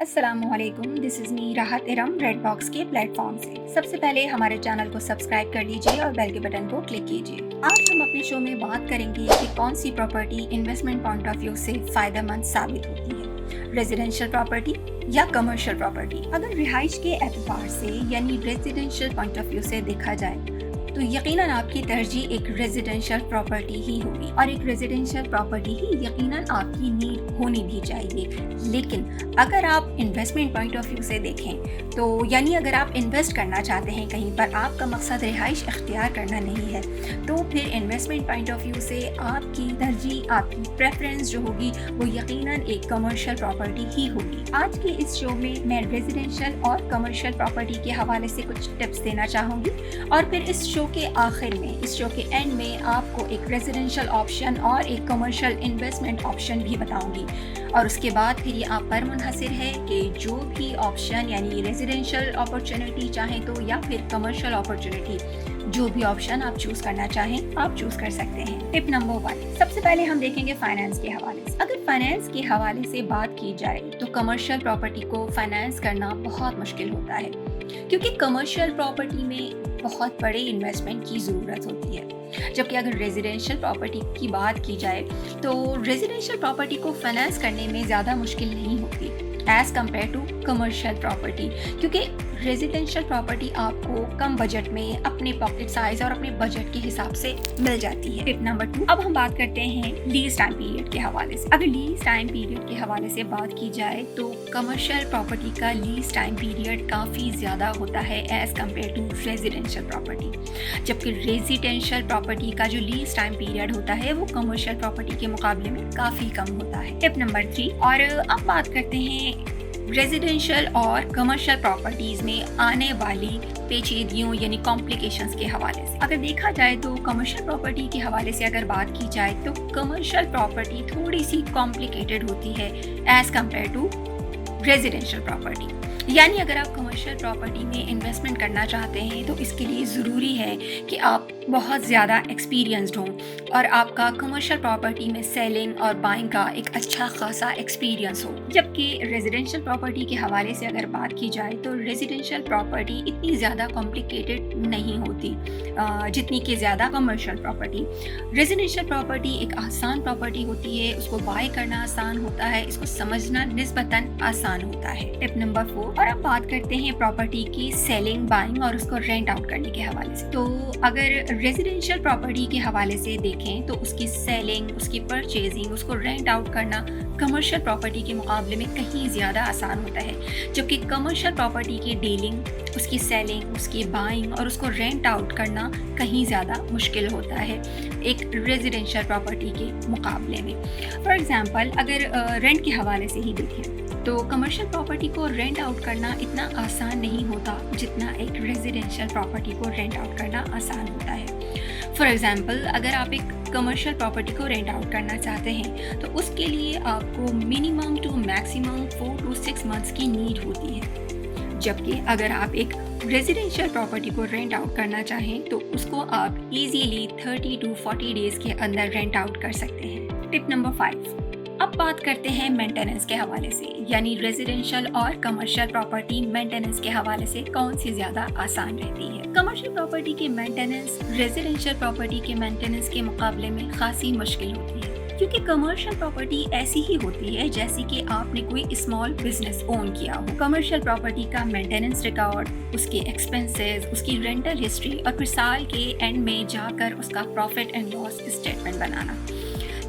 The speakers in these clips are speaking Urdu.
السلام علیکم، دس از می راحت ارم ریڈ باکس کے پلیٹ فارم سے۔ سب سے پہلے ہمارے چینل کو سبسکرائب کر لیجئے اور بیل کے بٹن کو کلک کیجئے۔ آج ہم اپنے شو میں بات کریں گے کہ کون سی property investment point of view سے فائدہ مند ثابت ہوتی ہے، ریزیڈینشیل پراپرٹی یا کمرشل پراپرٹی۔ اگر رہائش کے اعتبار سے یعنی ریزیڈینشیل پوائنٹ آف ویو سے دیکھا جائے تو یقیناً آپ کی ترجیح ایک ریزیڈینشیل پراپرٹی ہی ہوگی، اور ایک ریزیڈینشیل پراپرٹی ہی یقیناً آپ کی نیڈ ہونی بھی چاہیے۔ لیکن اگر آپ انویسٹمنٹ پوائنٹ آف ویو سے دیکھیں تو یعنی اگر آپ انویسٹ کرنا چاہتے ہیں کہیں پر، آپ کا مقصد رہائش اختیار کرنا نہیں ہے، تو پھر انویسٹمنٹ پوائنٹ آف ویو سے آپ کی ترجیح، آپ کی پریفرنس جو ہوگی وہ یقیناً ایک کمرشل پراپرٹی ہی ہوگی۔ آج کے اس شو میں ریزیڈینشیل اور کمرشل پراپرٹی کے حوالے سے کچھ ٹپس دینا چاہوں گی، اور پھر اس شو کے آخر میں، اس شو کے اینڈ میں آپ کو ایک ریزیڈینشیل آپشن اور ایک کمرشل انویسٹمنٹ آپشن بھی بتاؤں گی، اور اس کے بعد پھر یہ آپ پر منحصر ہے کہ جو بھی آپشن یعنی ریزیڈینشیل اپرچونٹی چاہیں تو یا پھر کمرشل اپرچونٹی، جو بھی آپشن آپ چوز کرنا چاہیں آپ چوز کر سکتے ہیں۔ ٹپ نمبر 1، سب سے پہلے ہم دیکھیں گے فائنانس کے حوالے سے۔ اگر فائنانس کے حوالے سے بات کی جائے تو کمرشل پراپرٹی کو فائنانس کرنا بہت مشکل ہوتا ہے، کیونکہ کمرشل پراپرٹی میں بہت بڑے انویسٹمنٹ کی ضرورت ہوتی ہے، جبکہ اگر ریزیڈینشیل پراپرٹی کی بات کی جائے تو ریزیڈینشیل پراپرٹی کو فائنانس کرنے میں زیادہ مشکل نہیں ہوتی as compare to commercial property, کیونکہ ریزیڈینشیل پراپرٹی آپ کو کم بجٹ میں اپنے پاکٹ سائز اور اپنے بجٹ کے حساب سے مل جاتی ہے۔ ٹپ نمبر 2، اب ہم بات کرتے ہیں لیز ٹائم پیریڈ کے حوالے سے۔ اگر لیز ٹائم پیریڈ کے حوالے سے بات کی جائے تو کمرشل پراپرٹی کا لیز ٹائم پیریڈ کافی زیادہ ہوتا ہے as compare to residential property, جبکہ ریزیڈینشیل پراپرٹی کا جو لیز ٹائم پیریڈ ہوتا ہے وہ کمرشل پراپرٹی کے مقابلے میں کافی کم ہوتا ہے۔ ٹپ نمبر 3، اور اب بات کرتے ہیں ریزیڈینشیل اور کمرشل پراپرٹیز میں آنے والی پیچیدگیوں یعنی کمپلیکیشنز کے حوالے سے۔ اگر دیکھا جائے تو کمرشل پراپرٹی کے حوالے سے اگر بات کی جائے تو کمرشل پراپرٹی تھوڑی سی کمپلیکیٹڈ ہوتی ہے as compare to residential property, یعنی اگر آپ کمرشل پراپرٹی میں انویسٹمنٹ کرنا چاہتے ہیں تو اس کے لیے ضروری ہے کہ آپ بہت زیادہ ایکسپیرینسڈ ہوں اور آپ کا کمرشل پراپرٹی میں سیلنگ اور بائنگ کا ایک اچھا خاصا ایکسپیرینس ہو، جبکہ ریزیڈینشیل پراپرٹی کے حوالے سے اگر بات کی جائے تو ریزیڈینشیل پراپرٹی اتنی زیادہ کمپلیکیٹڈ نہیں ہوتی جتنی کہ زیادہ کمرشل پراپرٹی۔ ریزیڈینشیل پراپرٹی ایک آسان پراپرٹی ہوتی ہے، اس کو بائی کرنا آسان ہوتا ہے، اس کو سمجھنا نسبتاً آسان ہوتا ہے۔ ٹپ نمبر 4، اور اب بات کرتے ہیں پراپرٹی کی سیلنگ، بائنگ اور اس کو رینٹ آؤٹ کرنے کے حوالے سے۔ تو اگر ریزیڈینشیل پراپرٹی کے حوالے سے دیکھیں تو اس کی سیلنگ، اس کی پرچیزنگ، اس کو رینٹ آؤٹ کرنا کمرشل پراپرٹی کے مقابلے میں کہیں زیادہ آسان ہوتا ہے، جبکہ کمرشل پراپرٹی کی ڈیلنگ، اس کی سیلنگ، اس کی بائنگ اور اس کو رینٹ آؤٹ کرنا کہیں زیادہ مشکل ہوتا ہے ایک ریزیڈینشیل پراپرٹی کے مقابلے میں۔ فار ایگزامپل اگر رینٹ کے حوالے سے ہی دیکھیں تو کمرشل پراپرٹی کو رینٹ آؤٹ کرنا اتنا آسان نہیں ہوتا جتنا ایک ریزیڈینشیل پراپرٹی کو رینٹ آؤٹ کرنا آسان ہوتا ہے۔ فار ایگزامپل اگر آپ ایک کمرشل پراپرٹی کو رینٹ آؤٹ کرنا چاہتے ہیں تو اس کے لیے آپ کو minimum to maximum 4 to 6 months کی نیڈ ہوتی ہے، جبکہ اگر آپ ایک ریزیڈینشیل پراپرٹی کو رینٹ آؤٹ کرنا چاہیں تو اس کو آپ ایزیلی 30 to 40 days کے اندر رینٹ آؤٹ کر سکتے ہیں۔ ٹپ نمبر 5، اب بات کرتے ہیں مینٹیننس کے حوالے سے، یعنی ریزیڈینشیل اور کمرشل پراپرٹی مینٹیننس کے حوالے سے کون سی زیادہ آسان رہتی ہے۔ کمرشل پراپرٹی کی مینٹیننس ریزیڈینشیل پراپرٹی کے مینٹیننس کے مقابلے میں خاصی مشکل ہوتی ہے، کیونکہ کمرشل پراپرٹی ایسی ہی ہوتی ہے جیسے کہ آپ نے کوئی اسمال بزنس اون کیا ہو۔ کمرشل پراپرٹی کا مینٹیننس ریکارڈ، اس کے ایکسپنسز، اس کی رینٹل ہسٹری اور پھر سال کے اینڈ میں جا کر اس کا پروفٹ اینڈ لاس اسٹیٹمنٹ بنانا،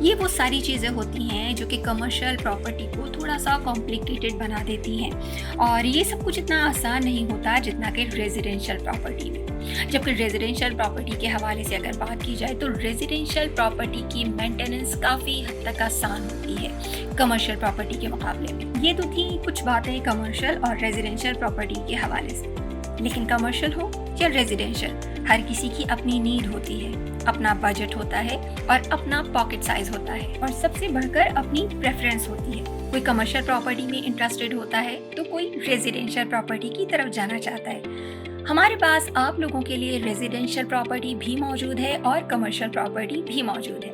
یہ وہ ساری چیزیں ہوتی ہیں جو کہ کمرشل پراپرٹی کو تھوڑا سا کمپلیکیٹڈ بنا دیتی ہیں، اور یہ سب کچھ اتنا آسان نہیں ہوتا جتنا کہ ریزیڈینشیل پراپرٹی میں۔ جبکہ ریزیڈینشیل پراپرٹی کے حوالے سے اگر بات کی جائے تو ریزیڈینشیل پراپرٹی کی مینٹیننس کافی حد تک آسان ہوتی ہے کمرشل پراپرٹی کے مقابلے میں۔ یہ تو تھی کچھ باتیں کمرشل اور ریزیڈینشیل پراپرٹی کے حوالے سے، لیکن کمرشل ہو یا ریزیڈینشیل، ہر کسی کی اپنی نیڈ ہوتی ہے، اپنا بجٹ ہوتا ہے اور اپنا پاکٹ سائز ہوتا ہے، اور سب سے بڑھ کر اپنی پریفرنس ہوتی ہے۔ کوئی کمرشل پراپرٹی میں انٹرسٹڈ ہوتا ہے تو کوئی ریزیڈینشیل پراپرٹی کی طرف جانا چاہتا ہے۔ ہمارے پاس آپ لوگوں کے لیے ریزیڈینشیل پراپرٹی بھی موجود ہے اور کمرشل پراپرٹی بھی موجود ہے۔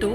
2